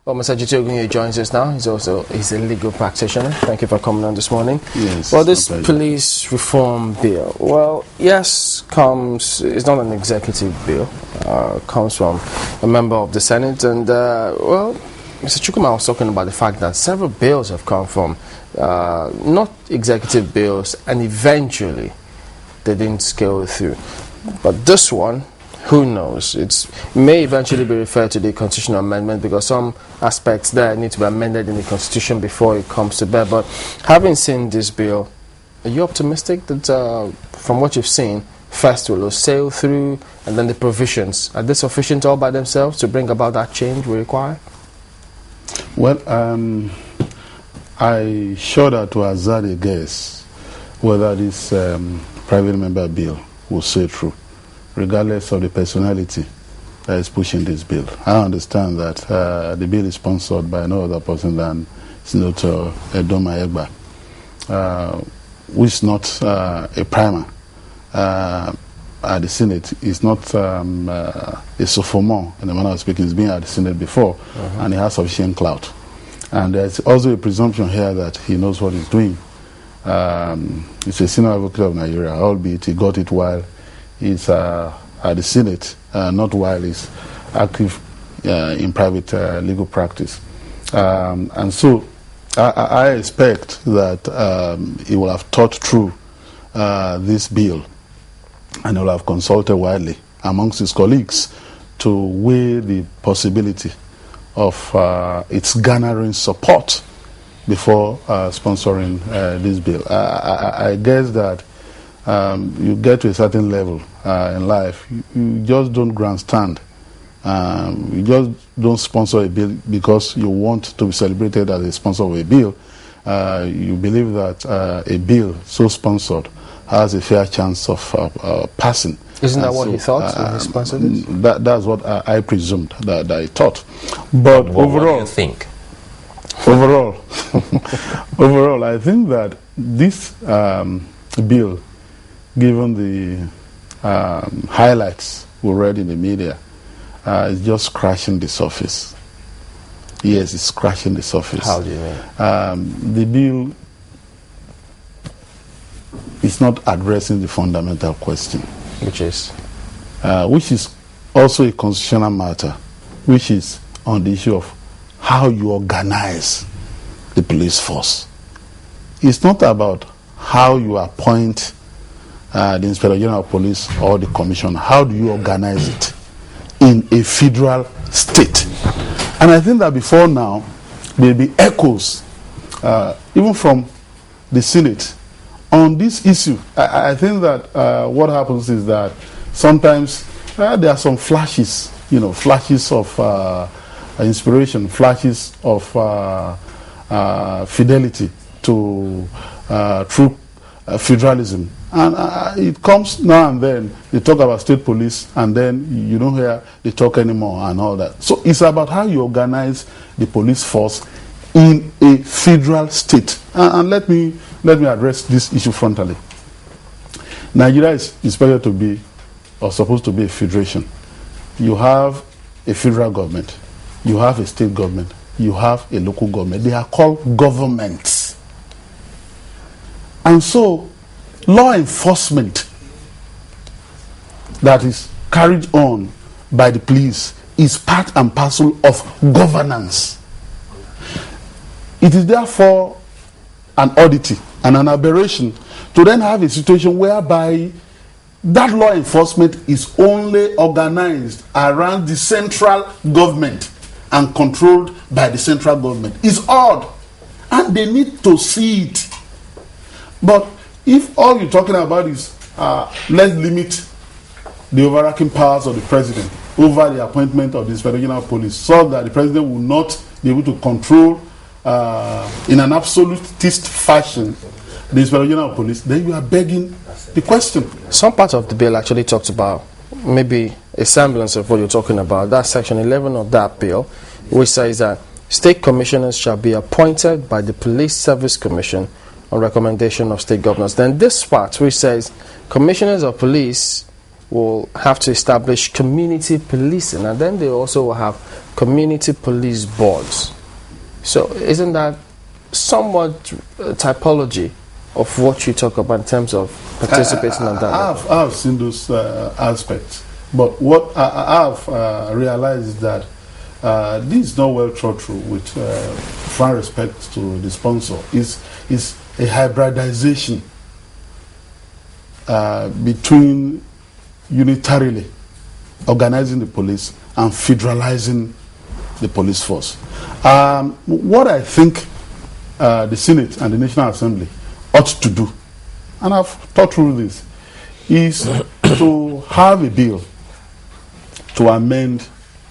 Well, Mr. Jiti Ogunye joins us now. He's a legal practitioner. Thank you for coming on this morning. Yes. Well, this police reform bill, it's not an executive bill. Comes from a member of the Senate. And, Mr. Chukuma was talking about the fact that several bills have come from not executive bills, and eventually they didn't scale through. But this one, who knows? It may eventually be referred to the constitutional amendment because some aspects there need to be amended in the constitution before it comes to bear. But having seen this bill, are you optimistic that from what you've seen, first will sail through and then the provisions, are they sufficient all by themselves to bring about that change we require? Well, I shudder to hazard a guess whether this private member bill will sail through, regardless of the personality that is pushing this bill. I understand that the bill is sponsored by no other person than Senator Edoma Egba, who is not a primer at the Senate. He's not a sophomore, in the manner of speaking. He's been at the Senate before, and he has sufficient clout. And there's also a presumption here that he knows what he's doing. He's a senior advocate of Nigeria, albeit he got it while he's at the Senate, not while he's active in private legal practice. And so I expect that he will have thought through this bill, and he will have consulted widely amongst his colleagues to weigh the possibility of its garnering support before sponsoring this bill. I guess that you get to a certain level in life, you just don't grandstand. You just don't sponsor a bill because you want to be celebrated as a sponsor of a bill. You believe that a bill so sponsored has a fair chance of passing. Isn't that what he thought when he sponsored it? That's what I presumed that I thought. But overall, what do you think? Overall, I think that this bill, given the highlights we read in the media, is just scratching the surface. Yes, it's scratching the surface. How do you mean? The bill is not addressing the fundamental question. Which is also a constitutional matter, which is on the issue of how you organize the police force. It's not about how you appoint the Inspector General of Police or the Commissioner. How do you organize it in a federal state? And I think that before now, there will be echoes, even from the Senate, on this issue. I think that what happens is that sometimes there are some flashes, flashes of inspiration, flashes of fidelity to true federalism. And it comes now and then, they talk about state police, and then you don't hear they talk anymore and all that. So it's about how you organize the police force in a federal state. And let me address this issue frontally. Nigeria is expected to be, or supposed to be, a federation. You have a federal government, you have a state government, you have a local government. They are called governments. And so, law enforcement that is carried on by the police is part and parcel of governance. It is therefore an oddity and an aberration to then have a situation whereby that law enforcement is only organized around the central government and controlled by the central government. It's odd, and they need to see it. But if all you're talking about is let's limit the overarching powers of the president over the appointment of the Inspector General of Police, so that the president will not be able to control in an absolutist fashion the Inspector General of Police, then you are begging the question. Some part of the bill actually talks about maybe a semblance of what you're talking about. That's section 11 of that bill, which says that state commissioners shall be appointed by the Police Service Commission on recommendation of state governors. Then this part which says commissioners of police will have to establish community policing, and then they also will have community police boards. So isn't that somewhat typology of what you talk about in terms of participating on that? I've seen those aspects, but what I've realized is that this is not well thought through. With frank respect to the sponsor, is a hybridization between unitarily organizing the police and federalizing the police force. What I think the Senate and the National Assembly ought to do, and I've thought through this, is to have a bill to amend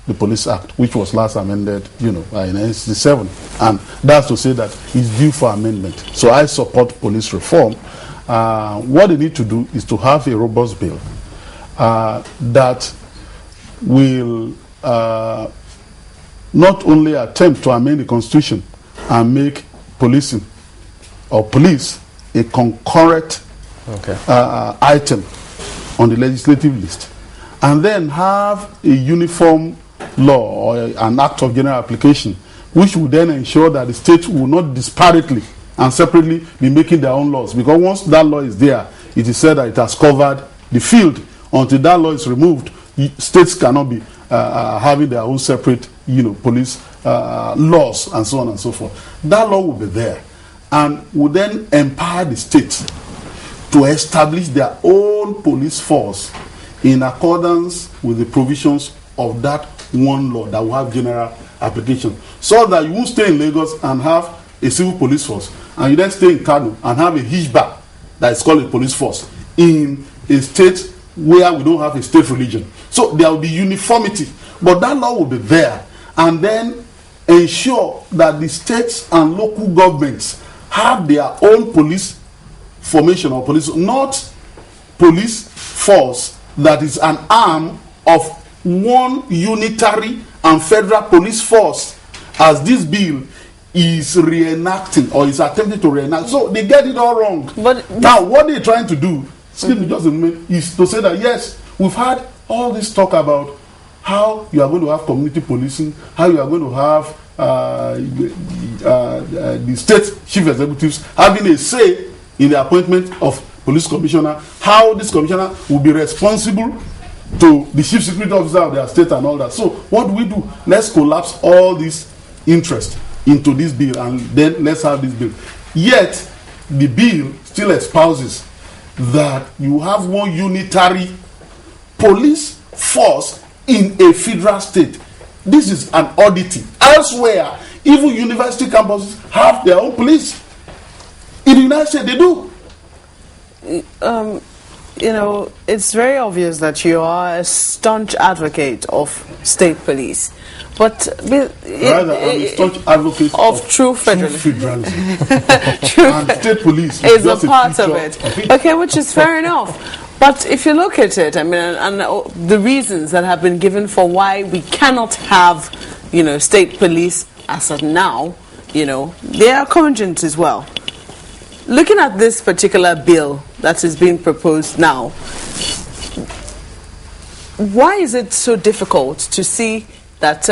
the Police Act, which was last amended, in 1967, and that's to say that it's due for amendment. So I support police reform. What they need to do is to have a robust bill that will not only attempt to amend the Constitution and make policing or police a concurrent item on the legislative list, and then have a uniform law or an act of general application, which will then ensure that the state will not disparately and separately be making their own laws. Because once that law is there, it is said that it has covered the field. Until that law is removed, states cannot be having their own separate, police laws and so on and so forth. That law will be there and will then empower the states to establish their own police force in accordance with the provisions of that one law that will have general application, so that you won't stay in Lagos and have a civil police force, and you then stay in Kano and have a Hijba that is called a police force in a state where we don't have a state religion. So there will be uniformity, but that law will be there, and then ensure that the states and local governments have their own police formation or police, not police force that is an arm of one unitary and federal police force, as this bill is reenacting or is attempting to reenact. So they get it all wrong. But now what they're trying to do, excuse me just a minute, is to say that yes, we've had all this talk about how you are going to have community policing, how you are going to have the state chief executives having a say in the appointment of police commissioner, how this commissioner will be responsible to the chief security officer of their state and all that. So what do we do? Let's collapse all this interest into this bill, and then let's have this bill. Yet the bill still espouses that you have one unitary police force in a federal state. This is an oddity. Elsewhere, even university campuses have their own police. In the United States, they do. It's very obvious that you are a staunch advocate of state police, but rather, I'm a staunch advocate of true federalism. And state police is a part of it. Okay, which is fair enough. But if you look at it, I mean, and the reasons that have been given for why we cannot have, state police as of now, they are cogent as well. Looking at this particular bill that is being proposed now, why is it so difficult to see that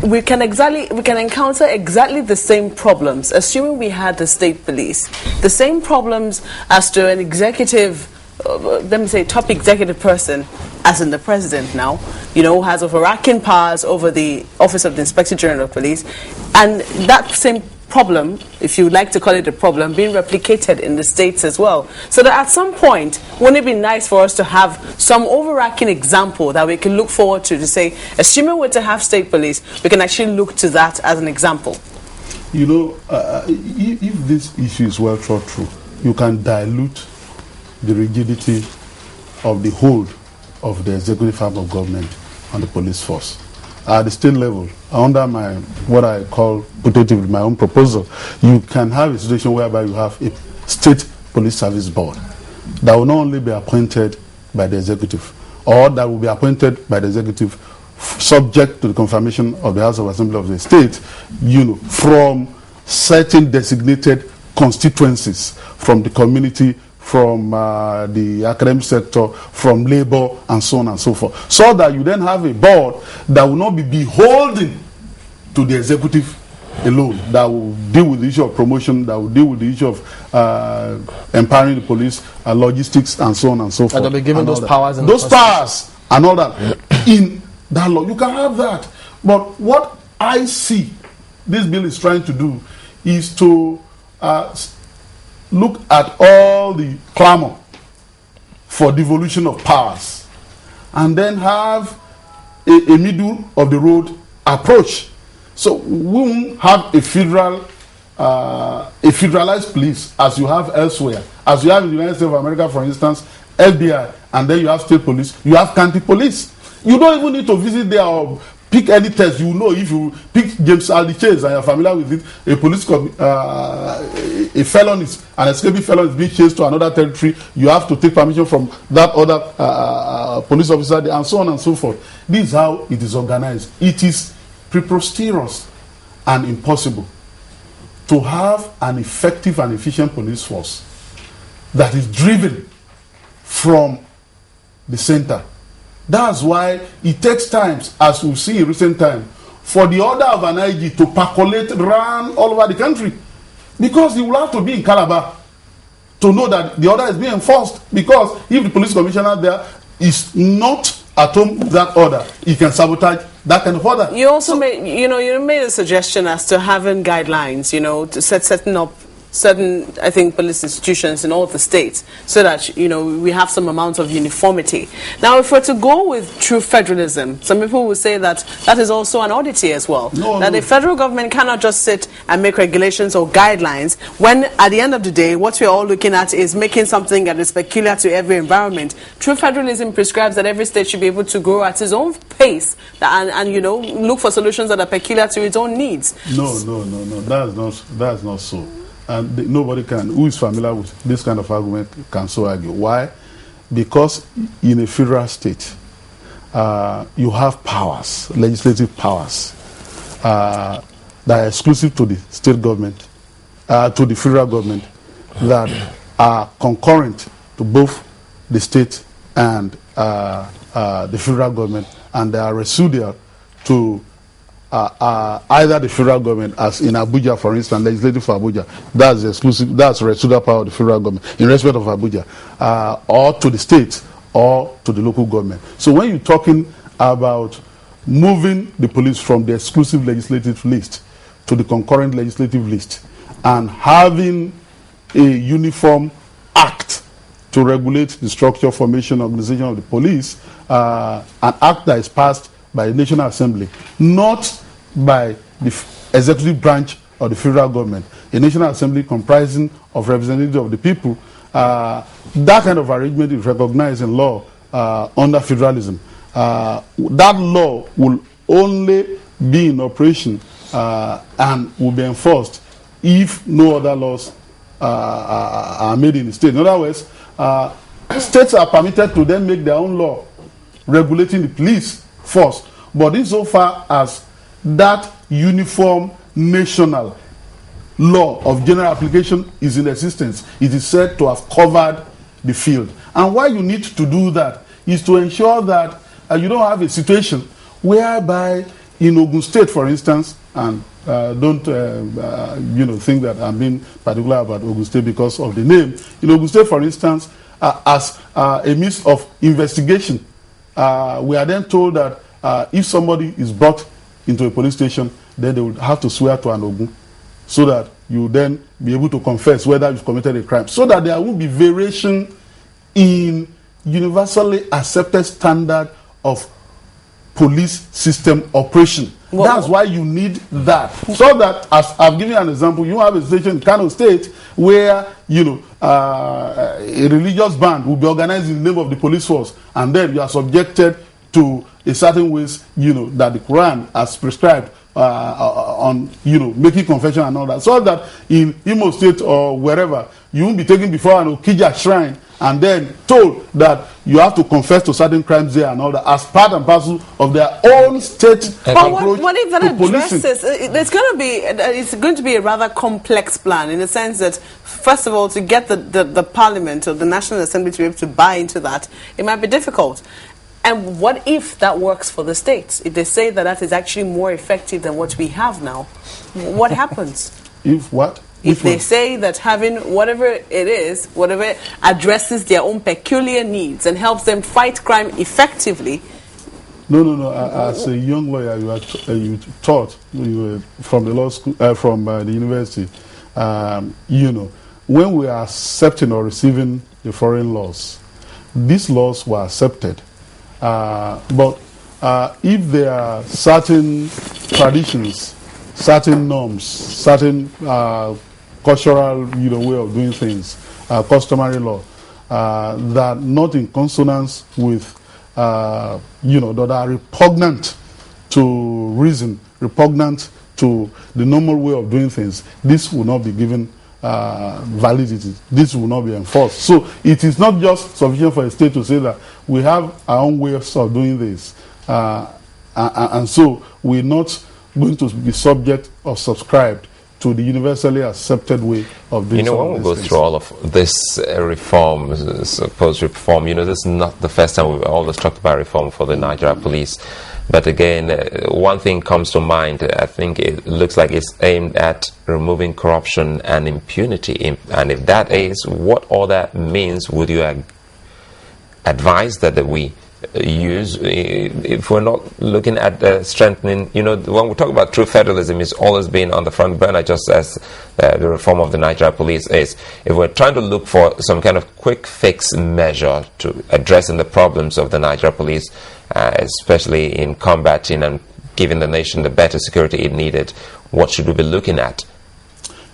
we can encounter exactly the same problems, assuming we had the state police, the same problems as to an executive, let me say top executive person, as in the president now, who has overarching powers over the Office of the Inspector General of Police, and that same problem, if you would like to call it a problem, being replicated in the states as well. So that at some point, wouldn't it be nice for us to have some overarching example that we can look forward to say, assuming we're to have state police, we can actually look to that as an example? If this issue is well thought through, you can dilute the rigidity of the hold of the executive arm of government on the police force. At the state level, under what I call putatively my own proposal, you can have a situation whereby you have a state police service board that will not only be appointed by the executive, or that will be appointed by the executive subject to the confirmation of the House of Assembly of the state, from certain designated constituencies from the community from the academic sector, from labor, and so on and so forth. So that you then have a board that will not be beholden to the executive alone, that will deal with the issue of promotion, that will deal with the issue of empowering the police, logistics, and so on and so forth. And they'll be given those powers. Those powers and all that in that law. You can have that. But what I see this bill is trying to do is to look at all the clamor for devolution of powers and then have a middle of the road approach. So we won't have a federalized police as you have elsewhere. As you have in the United States of America, for instance, FBI, and then you have state police, you have county police. You don't even need to visit there or pick any test. You know, if you pick James Aldi Chase and you're familiar with it, a police a felon is an escaping felon is being chased to another territory. You have to take permission from that other police officer and so on and so forth. This is how it is organized. It is preposterous and impossible to have an effective and efficient police force that is driven from the center. That's why it takes time, as we see in recent time, for the order of an IG to percolate around all over the country. Because you will have to be in Calabar to know that the order is being enforced. Because if the police commissioner there is not at home with that order, he can sabotage that kind of order. You also made, you made a suggestion as to having guidelines, to setting up certain, I think, police institutions in all the states so that, we have some amount of uniformity. Now, if we're to go with true federalism, some people will say that that is also an oddity as well. The federal government cannot just sit and make regulations or guidelines when, at the end of the day, what we're all looking at is making something that is peculiar to every environment. True federalism prescribes that every state should be able to grow at its own pace and look for solutions that are peculiar to its own needs. No. That's not so. And nobody who is familiar with this kind of argument can so argue. Why? Because in a federal state, you have powers, legislative powers, that are exclusive to the state government, to the federal government, that are concurrent to both the state and the federal government, and they are residual to either the federal government, as in Abuja, for instance, legislative for Abuja, that's exclusive, that's residual power of the federal government in respect of Abuja, or to the state or to the local government. So when you're talking about moving the police from the exclusive legislative list to the concurrent legislative list and having a uniform act to regulate the structure, formation, organization of the police, an act that is passed by the National Assembly, not by the executive branch of the federal government, a National Assembly comprising of representatives of the people, that kind of arrangement is recognized in law under federalism. That law will only be in operation and will be enforced if no other laws are made in the state. In other words, states are permitted to then make their own law regulating the police force, but insofar as that uniform national law of general application is in existence, it is said to have covered the field. And why you need to do that is to ensure that you don't have a situation whereby in Ogun State, for instance, and don't think that I'm being particular about Ogun State because of the name. In Ogun State, for instance, as a means of investigation, we are then told that if somebody is brought into a police station, then they would have to swear to an Ogun, so that you then be able to confess whether you've committed a crime, so that there won't be variation in universally accepted standard of police system operation. That's why you need that. So that, as I've given you an example, you have a situation in Kano State where, a religious band will be organized in the name of the police force, and then you are subjected to a certain ways, that the Quran has prescribed on, making confession and all that. So that in Imo State or wherever, you won't be taken before an Okija shrine and then told that you have to confess to certain crimes there and all that as part and parcel of their own state approach what if that to policing. It's going to be a rather complex plan in the sense that, first of all, to get the Parliament or the National Assembly to be able to buy into that, it might be difficult. And what if that works for the states? If they say that that is actually more effective than what we have now, what happens? If what? If they say that having whatever it is, whatever addresses their own peculiar needs and helps them fight crime effectively. No. As a young lawyer, you taught from the law school, from the university. When we are accepting or receiving the foreign laws, these laws were accepted. But if there are certain traditions, certain norms, certain cultural way of doing things, customary law, that not in consonance with, that are repugnant to reason, repugnant to the normal way of doing things, this will not be given validity. This will not be enforced. So it is not just sufficient for a state to say that we have our own ways of doing this, and so we're not going to be subject or subscribed to the universally accepted way of doing. When we go through all of this reform, supposed reform, this is not the first time we've always talked about reform for the Nigeria police. But again, one thing comes to mind. I think it looks like it's aimed at removing corruption and impunity. And if that is what all that means, would you advise that we use, if we're not looking at strengthening, when we talk about true federalism, it's always been on the front burner, just as the reform of the Nigeria police is. If we're trying to look for some kind of quick fix measure to addressing the problems of the Nigeria police, especially in combating and giving the nation the better security it needed, what should we be looking at?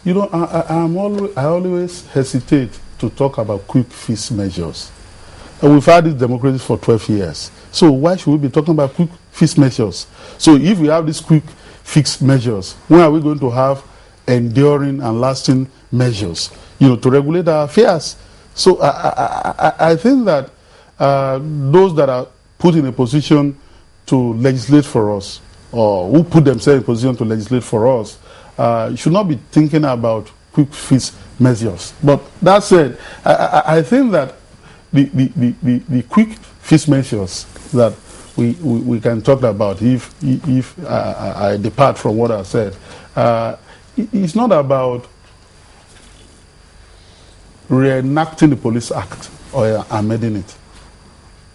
I always hesitate to talk about quick fix measures. We've had this democracy for 12 years. So why should we be talking about quick fix measures? So if we have these quick fix measures, when are we going to have enduring and lasting measures, to regulate our affairs? So I think that those that are put in a position to legislate for us, or who put themselves in a position to legislate for us, should not be thinking about quick fix measures. But that said, I think that the quick fix measures that we can talk about, if I depart from what I said, it's not about reenacting the Police Act or amending it.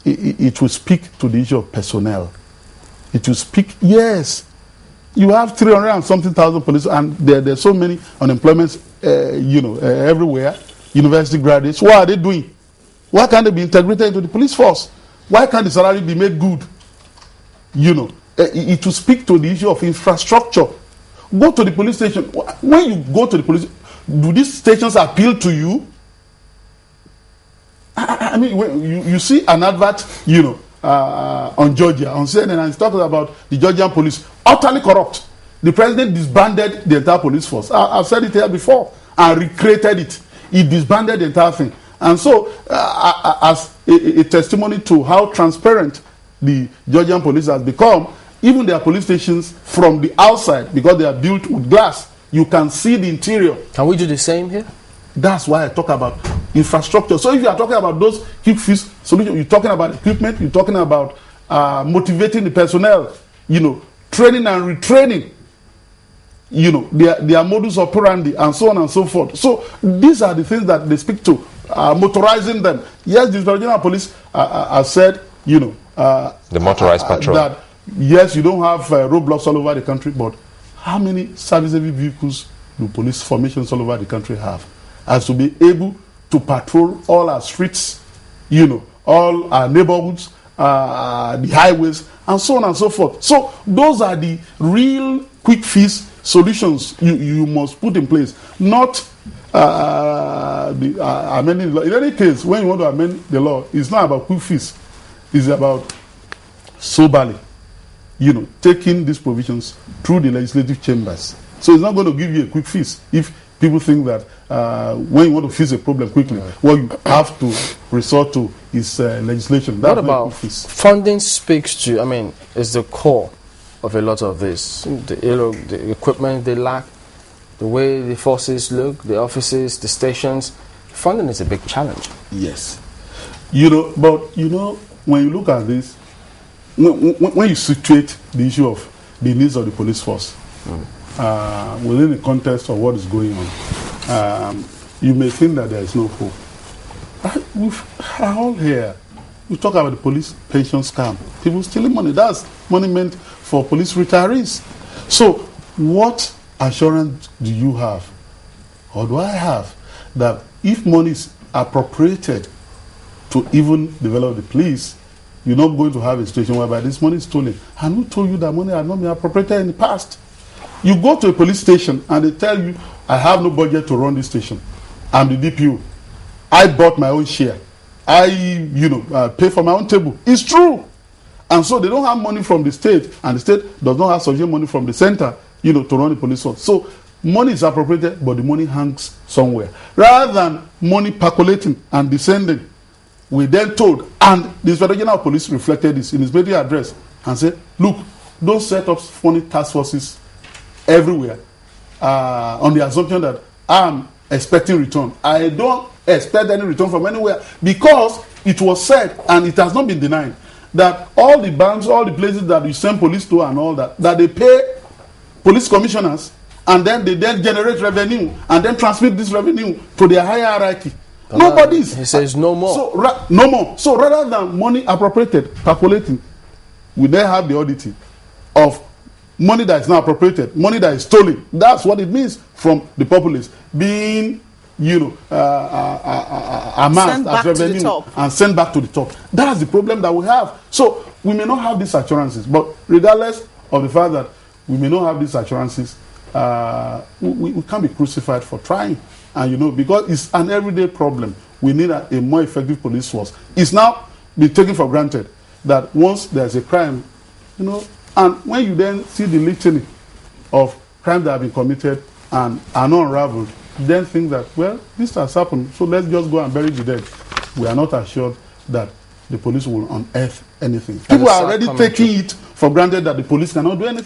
It will speak to the issue of personnel. It will speak, yes, you have 300 and something thousand police, and there's so many unemployments, everywhere, university graduates. What are they doing? Why can't they be integrated into the police force? Why can't the salary be made good? It will speak to the issue of infrastructure. Go to the police station. When you go to the police, do these stations appeal to you? I mean, when you see an advert, on Georgia, on CNN, and it's talking about the Georgian police, utterly corrupt. The president disbanded the entire police force. I've said it here before, and recreated it. He disbanded the entire thing. And so, as a testimony to how transparent the Georgian police has become, even their police stations from the outside, because they are built with glass, you can see the interior. Can we do the same here? That's why I talk about infrastructure. So if you are talking about those quick fix solutions, you're talking about equipment, you're talking about motivating the personnel, training and retraining, their modus operandi, and so on and so forth. So these are the things that they speak to. Motorizing them. Yes, the Nigerian police have said, the motorized patrol. That yes, you don't have roadblocks all over the country, but how many serviceable vehicles do police formations all over the country have? As to be able to patrol all our streets, all our neighborhoods, the highways, and so on and so forth. So those are the real quick fix solutions you must put in place, not amending the law. In any case, when you want to amend the law, it's not about quick fix. It's about soberly, taking these provisions through the legislative chambers. So it's not going to give you a quick fix if people think that when you want to fix a problem quickly, what you have to resort to is legislation. What about funding? Speaks to, I mean, is the core of a lot of this. The equipment they lack, the way the forces look, the offices, the stations. Funding is a big challenge. Yes. But when you look at this, when you situate the issue of the needs of the police force within the context of what is going on, you may think that there is no hope. We are all here. We talk about the police pension scam. People stealing money. That's money meant for police retirees. So what assurance do you have, or do I have, that if money is appropriated to even develop the police, you're not going to have a situation whereby this money is stolen? And who told you that money had not been appropriated in the past? You go to a police station and they tell you, I have no budget to run this station. I'm the DPO. I bought my own share. I, pay for my own table. It's true. And so they don't have money from the state, and the state does not have sufficient money from the center, to run the police force. So money is appropriated, but the money hangs somewhere. Rather than money percolating and descending, we then told, and the Inspector General of Police reflected this in his media address and said, look, don't set up funny task forces everywhere on the assumption that I'm expecting return. I don't expect any return from anywhere, because it was said, and it has not been denied, that all the banks, all the places that you send police to and all that they pay police commissioners, and then they then generate revenue and then transmit this revenue to their higher hierarchy. Nobody's. He says no more. So no more. So rather than money appropriated, percolating, we then have the auditing of money that is not appropriated, money that is stolen. That's what it means from the populace being, amassed as revenue and sent back to the top. That's the problem that we have. So we may not have these assurances, but regardless of the fact that we may not have these assurances, we can't be crucified for trying. And because it's an everyday problem, we need a more effective police force. It's now been taken for granted that once there's a crime, and when you then see the litany of crimes that have been committed and are not unraveled, you then think that, well, this has happened, so let's just go and bury the dead. We are not assured that the police will unearth anything. People are already taking it for granted that the police cannot do anything.